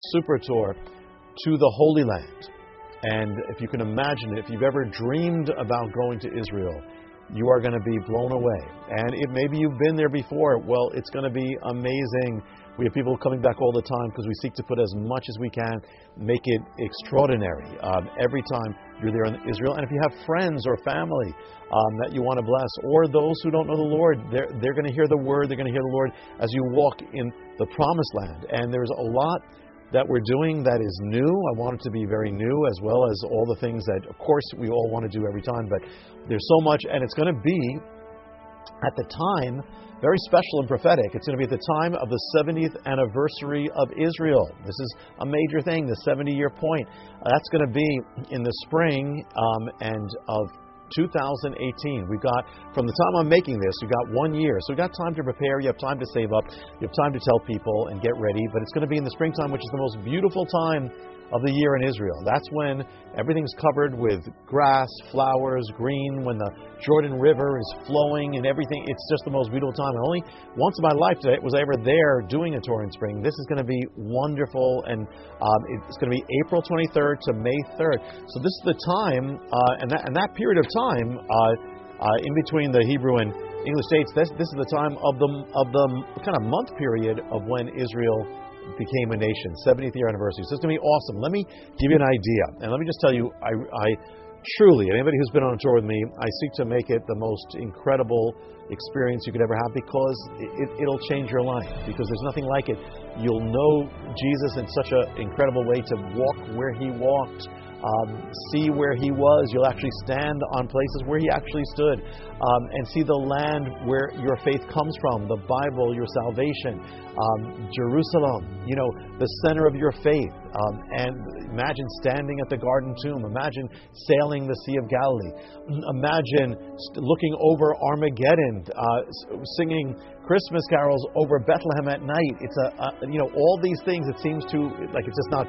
super tour to the Holy Land. And if you can imagine it, if you've ever dreamed about going to Israel, you are going to be blown away. And if maybe you've been there before, well, it's going to be amazing. We have people coming back all the time because we seek to put as much as we can, make it extraordinary every time you're there in Israel. And if you have friends or family that you want to bless, or those who don't know the Lord, they're going to hear the word, they're going to hear the Lord as you walk in the Promised Land. And there's a lot that we're doing that is new. I want it to be very new, as well as all the things that, of course, we all want to do every time. But there's so much, and it's going to be, at the time, very special and prophetic. It's going to be at the time of the 70th anniversary of Israel. This is a major thing, the 70-year point. That's going to be in the spring and of 2018. We've got, from the time I'm making this, we've got 1 year. So we've got time to prepare, you have time to save up, you have time to tell people and get ready. But it's going to be in the springtime, which is the most beautiful time of the year in Israel. That's when everything's covered with grass, flowers, green, when the Jordan River is flowing and everything. It's just the most beautiful time. And only once in my life was I ever there doing a tour in spring. This is going to be wonderful, and it's going to be April 23rd to May 3rd. So this is the time, and that period of time in between the Hebrew and English states, this is the time of the kind of month period of when Israel became a nation, 70th year anniversary. So it's going to be awesome. Let me give you an idea, and let me just tell you, I truly, anybody who's been on a tour with me, I seek to make it the most incredible experience you could ever have, because it'll change your life, because there's nothing like it. You'll know Jesus in such an incredible way, to walk where he walked, see where he was. You'll actually stand on places where he actually stood, and see the land where your faith comes from, the Bible, your salvation, Jerusalem, the center of your faith. And imagine standing at the Garden Tomb. Imagine sailing the Sea of Galilee. Imagine looking over Armageddon, singing Christmas carols over Bethlehem at night. It's all these things. It seems like it's just not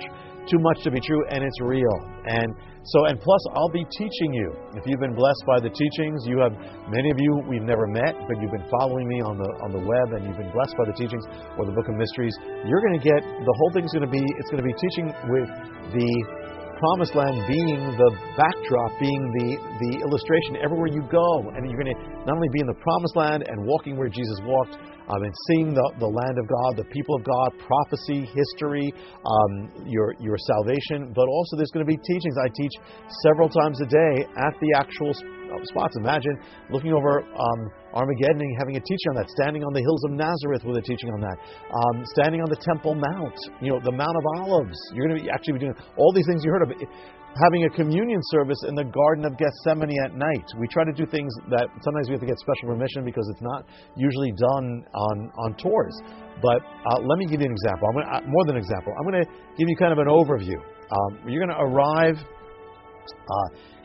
too much to be true, and it's real. And plus, I'll be teaching you. If you've been blessed by the teachings, many of you we've never met, but you've been following me on the web, and you've been blessed by the teachings or the Book of Mysteries. You're going to get, the whole thing's going to be, it's going to be teaching with the Promised Land being the backdrop, being the illustration everywhere you go. And you're going to not only be in the Promised Land and walking where Jesus walked, and seeing the land of God, the people of God, prophecy, history, your salvation, but also there's going to be teachings. I teach several times a day at the actual spots. Imagine looking over Armageddon and having a teaching on that, standing on the hills of Nazareth with a teaching on that, standing on the Temple Mount, the Mount of Olives. You're going to actually be doing all these things you heard of. Having a communion service in the Garden of Gethsemane at night. We try to do things that sometimes we have to get special permission, because it's not usually done on tours. But let me give you an example. More than an example. I'm going to give you kind of an overview. You're going to arrive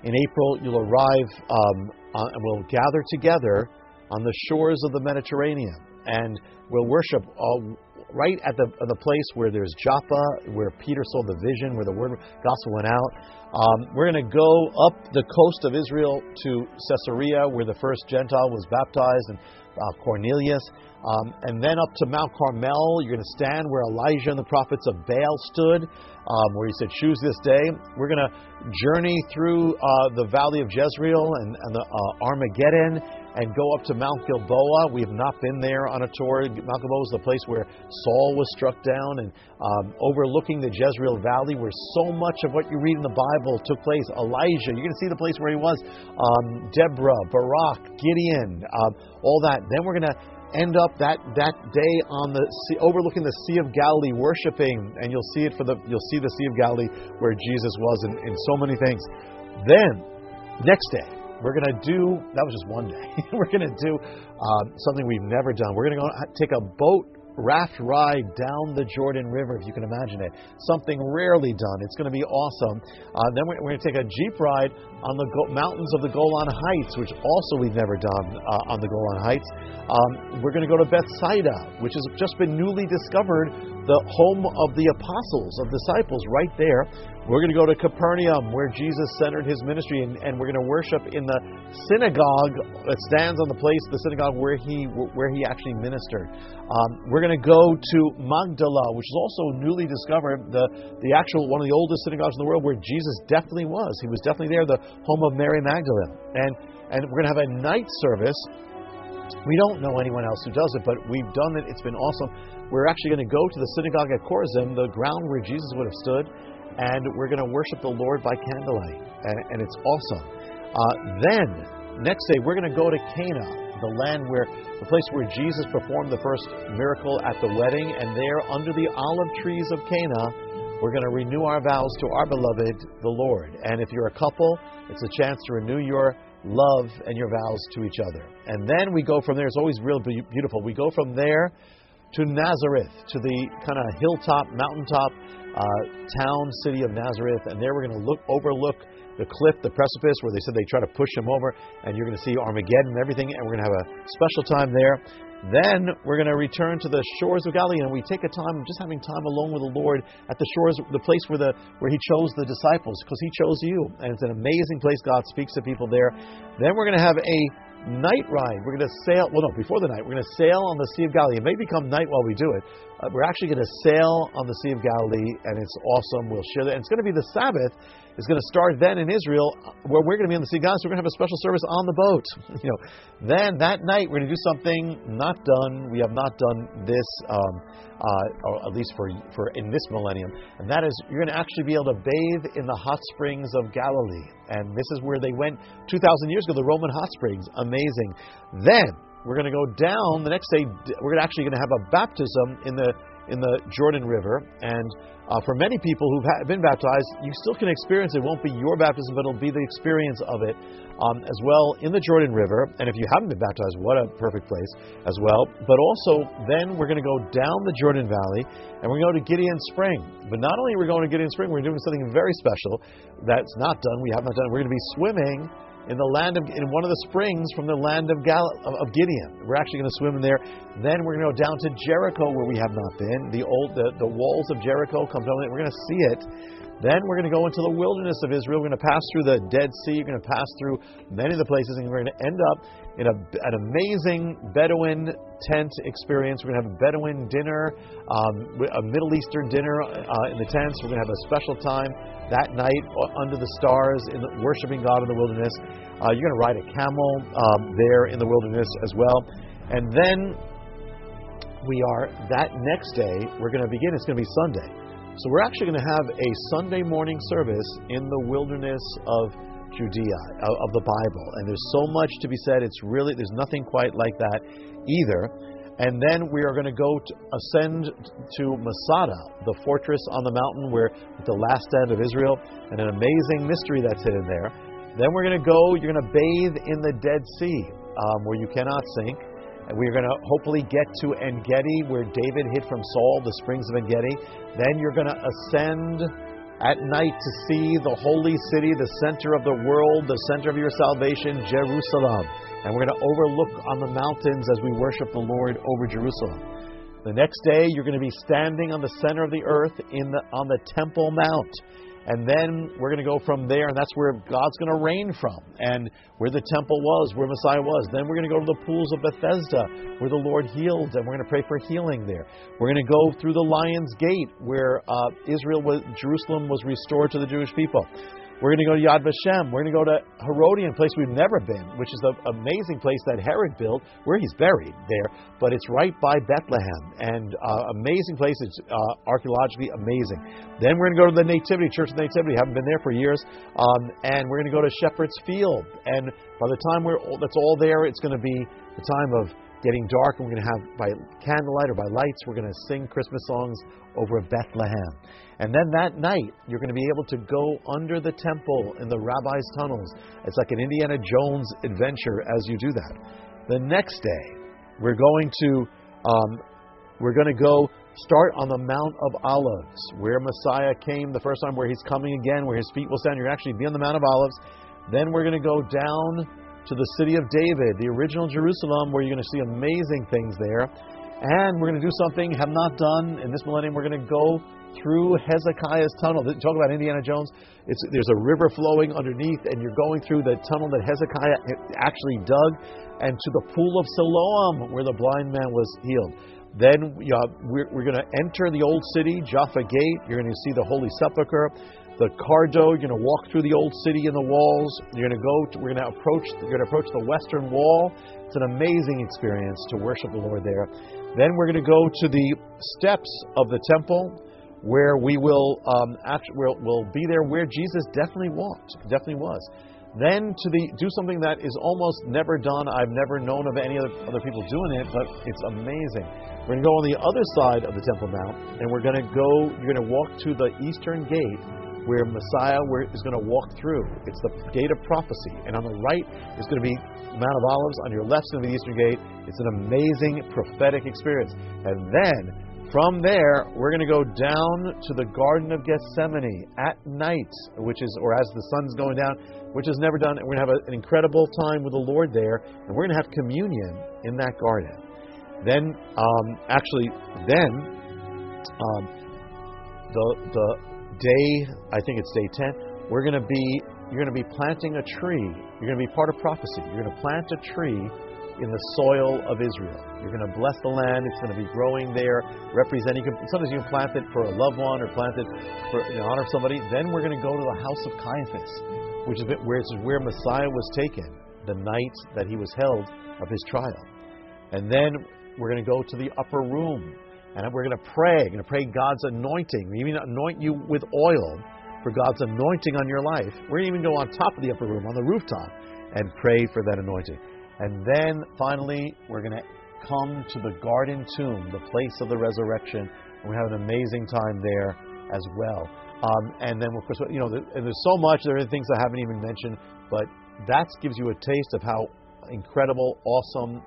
in April. You'll arrive and we'll gather together on the shores of the Mediterranean, and we'll worship right at the place where there's Joppa, where Peter saw the vision, where the word gospel went out. We're going to go up the coast of Israel to Caesarea, where the first Gentile was baptized, and Cornelius. And then up to Mount Carmel. You're going to stand where Elijah and the prophets of Baal stood, where he said, choose this day. We're going to journey through the valley of Jezreel and the Armageddon, and go up to Mount Gilboa. We have not been there on a tour. Mount Gilboa is the place where Saul was struck down, and overlooking the Jezreel Valley, where so much of what you read in the Bible took place. Elijah, you're going to see the place where he was. Deborah, Barak, Gideon, all that. Then we're going to end up that day on the sea, overlooking the Sea of Galilee, worshiping, and you'll see the Sea of Galilee where Jesus was in so many things. Then next day, we're going to do, that was just one day, we're going to do something we've never done. We're going to go take a boat raft ride down the Jordan River, if you can imagine it. Something rarely done. It's going to be awesome. Then we're going to take a Jeep ride on the mountains of the Golan Heights, which also we've never done on the Golan Heights. We're going to go to Bethsaida, which has just been newly discovered the home of the apostles, of disciples, right there. We're going to go to Capernaum, where Jesus centered his ministry, and we're going to worship in the synagogue that stands on the place, the synagogue where he actually ministered. We're going to go to Magdala, which is also newly discovered, the actual one of the oldest synagogues in the world, where Jesus definitely was. He was definitely there, the home of Mary Magdalene. And we're going to have a night service. We don't know anyone else who does it, but we've done it. It's been awesome. We're actually going to go to the synagogue at Chorazin, the ground where Jesus would have stood, and we're going to worship the Lord by candlelight, and it's awesome. Then, next day, we're going to go to Cana, the place where Jesus performed the first miracle at the wedding, and there, under the olive trees of Cana, we're going to renew our vows to our beloved, the Lord. And if you're a couple, it's a chance to renew your love and your vows to each other. And then we go from there. It's always real beautiful. We go from there to Nazareth, to the kind of hilltop, mountaintop town, city of Nazareth. And there we're going to overlook the cliff, the precipice, where they said they try to push him over. And you're going to see Armageddon and everything. And we're going to have a special time there. Then we're going to return to the shores of Galilee, and we take a time, just having time alone with the Lord at the shores, the place where He chose the disciples, because He chose you, and it's an amazing place. God speaks to people there. Then we're going to have a night ride. We're going to sail. Well, no, before the night, we're going to sail on the Sea of Galilee. It may become night while we do it. We're actually going to sail on the Sea of Galilee, and it's awesome. We'll share that. And it's going to be the Sabbath. It's going to start then in Israel, where we're going to be on the Sea of Galilee. So we're going to have a special service on the boat. Then that night we're going to do something not done. We have not done this, or at least for in this millennium, and that is you're going to actually be able to bathe in the hot springs of Galilee. And this is where they went 2,000 years ago, the Roman hot springs. Amazing. Then we're going to go down the next day. We're actually going to have a baptism in the Jordan River. And for many people who've been baptized, you still can experience it. It won't be your baptism, but it'll be the experience of it as well in the Jordan River. And if you haven't been baptized, what a perfect place as well. But also, then we're going to go down the Jordan Valley, and we're going to go to Gideon Spring. But not only are we going to Gideon Spring, we're doing something very special that's not done. We have not done. We're going to be swimming in one of the springs from the land of Gideon. We're actually going to swim in there. Then we're going to go down to Jericho, where we have not been. The walls of Jericho come down. We're going to see it. Then we're going to go into the wilderness of Israel. We're going to pass through the Dead Sea. We're going to pass through many of the places, and we're going to end up in an amazing Bedouin tent experience. We're going to have a Bedouin dinner, a Middle Eastern dinner in the tents. We're going to have a special time that night under the stars, worshiping God in the wilderness. You're going to ride a camel there in the wilderness as well. And then that next day, we're going to begin. It's going to be Sunday. So we're actually going to have a Sunday morning service in the wilderness of Judea, of the Bible. And there's so much to be said. There's nothing quite like that either. And then we are going to ascend to Masada, the fortress on the mountain where the last stand of Israel, and an amazing mystery that's hidden there. Then you're going to bathe in the Dead Sea, where you cannot sink. And we're going to hopefully get to En-Gedi, where David hid from Saul, the springs of En-Gedi. Then you're going to ascend at night to see the holy city, the center of the world, the center of your salvation, Jerusalem. And we're going to overlook on the mountains as we worship the Lord over Jerusalem. The next day, you're going to be standing on the center of the earth on the Temple Mount. And then we're going to go from there, and that's where God's going to reign from, and where the temple was, where Messiah was. Then we're going to go to the pools of Bethesda, where the Lord healed, and we're going to pray for healing there. We're going to go through the Lion's Gate, where Jerusalem was restored to the Jewish people. We're going to go to Yad Vashem. We're going to go to Herodian, a place we've never been, which is the amazing place that Herod built, where he's buried there. But it's right by Bethlehem, and amazing place. It's archaeologically amazing. Then we're going to go to the Nativity, Church of the Nativity. Haven't been there for years. And we're going to go to Shepherd's Field. And by the time that's all there, it's going to be the time of getting dark, and we're going to have, by candlelight or by lights, we're going to sing Christmas songs over Bethlehem. And then that night, you're going to be able to go under the temple in the rabbi's tunnels. It's like an Indiana Jones adventure as you do that. The next day, we're going to go start on the Mount of Olives, where Messiah came the first time, where he's coming again, where his feet will stand. You're actually be on the Mount of Olives. Then we're going to go down to the city of David, the original Jerusalem, where you're going to see amazing things there. And we're going to do something have not done in this millennium. We're going to go through Hezekiah's tunnel. Talk about Indiana Jones. There's a river flowing underneath, and you're going through the tunnel that Hezekiah actually dug, and to the pool of Siloam, where the blind man was healed. Then we're going to enter the old city, Jaffa Gate. You're going to see the Holy Sepulchre, the Cardo. You're going to walk through the old city and the walls. We're going to approach the western wall. It's an amazing experience to worship the Lord there. Then we're going to go to the steps of the temple, where we will we'll be there where Jesus definitely walked, definitely was. Then do something that is almost never done. I've never known of any other people doing it, but it's amazing. We're going to go on the other side of the Temple Mount, and you're going to walk to the eastern gate where Messiah is going to walk through. It's the gate of prophecy. And on the right is going to be Mount of Olives. On your left is going to be the eastern gate. It's an amazing prophetic experience. And then from there, we're going to go down to the Garden of Gethsemane at night, or as the sun's going down, which is never done. And we're going to have an incredible time with the Lord there, and we're going to have communion in that garden. Then, the day, I think it's day 10, you're going to be planting a tree. You're going to be part of prophecy. You're going to plant a tree in the soil of Israel. You're going to bless the land. It's going to be growing there, representing. Sometimes you can plant it for a loved one or plant it in honor of somebody. Then we're going to go to the house of Caiaphas, which is where Messiah was taken the night that he was held of his trial. And then we're going to go to the upper room, and we're going to pray. We're going to pray God's anointing. We even anoint you with oil for God's anointing on your life. We're going to even go on top of the upper room, on the rooftop, and pray for that anointing. And then, finally, we're going to come to the garden tomb, the place of the resurrection. And we have an amazing time there as well. And then, of course, and there's so much. There are things I haven't even mentioned, but that gives you a taste of how incredible, awesome,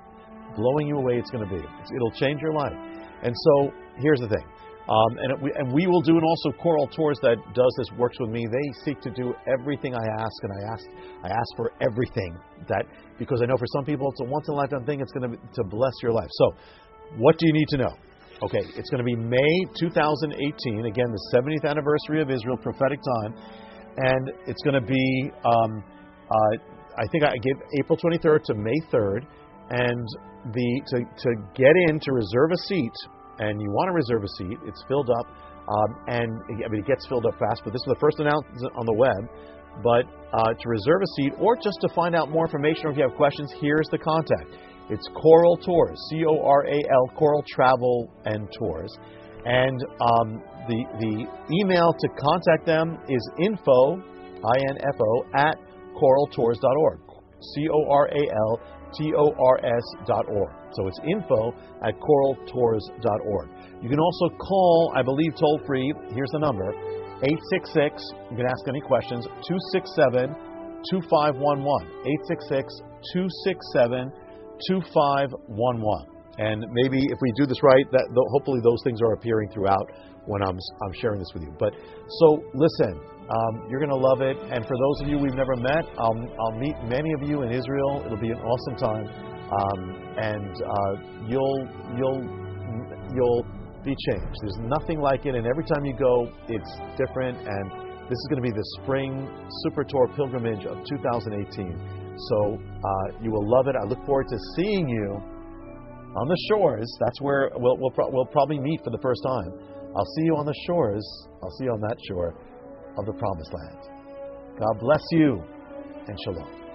blowing you away it's going to be. It'll change your life. And so, here's the thing. And we will do, and also Choral Tours that does this, works with me. They seek to do everything I ask, and I ask for everything, because I know for some people it's a once in a lifetime thing. It's going to bless your life. So, what do you need to know? Okay, it's going to be May 2018. Again, the 70th anniversary of Israel, prophetic time, and it's going to be. I think I gave April 23rd to May 3rd, and to get in to reserve a seat. And you want to reserve a seat. It's filled up, it gets filled up fast. But this is the first announcement on the web. But to reserve a seat, or just to find out more information, or if you have questions, here's the contact. It's Choral Tours, CORAL, Choral Travel and Tours. And the email to contact them is info, INFO, at coraltours.org. CORALTORS.org. So it's info at coraltours.org. You can also call, I believe, toll free. Here's the number, 866. You can ask any questions, 267-2511. 866-267-2511. And maybe if we do this right, hopefully those things are appearing throughout when I'm sharing this with you. But so listen, you're going to love it. And for those of you we've never met, I'll meet many of you in Israel. It'll be an awesome time, and you'll be changed. There's nothing like it, and every time you go, it's different. And this is going to be the spring Super Tour pilgrimage of 2018. So you will love it. I look forward to seeing you on the shores. That's where we'll probably meet for the first time. I'll see you on the shores. I'll see you on that shore of the Promised Land. God bless you, and shalom.